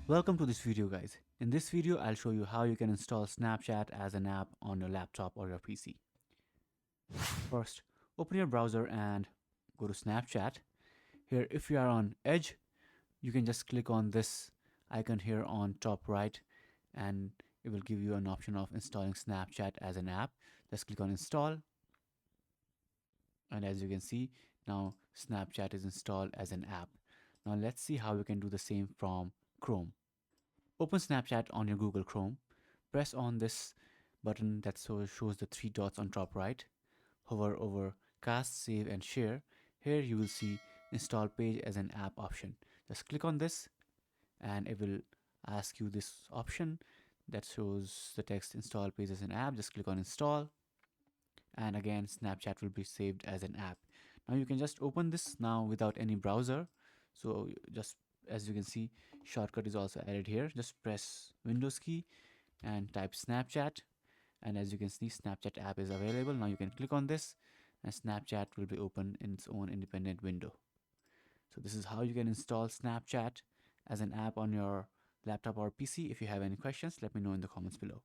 Welcome to this video, guys. In this video I'll show you how you can install Snapchat as an app on your laptop or your PC. First, open your browser and go to Snapchat. Here, if you are on Edge, you can just click on this icon here on top right and it will give you an option of installing Snapchat as an app. Just click on install, and as you can see, now Snapchat is installed as an app. Now let's see how we can do the same from Chrome. Open Snapchat on your Google Chrome. Press on this button that shows the three dots on top right. Hover over Cast, Save and Share. Here you will see Install Page as an app option. Just click on this and it will ask you this option that shows the text Install Page as an app. Just click on Install, and again Snapchat will be saved as an app. Now you can just open this now without any browser. So just as you can see, shortcut is also added here. Just press Windows key and type Snapchat, and as you can see, Snapchat app is available. Now you can click on this and Snapchat will be open in its own independent window. So this is how you can install Snapchat as an app on your laptop or PC. If you have any questions, let me know in the comments below.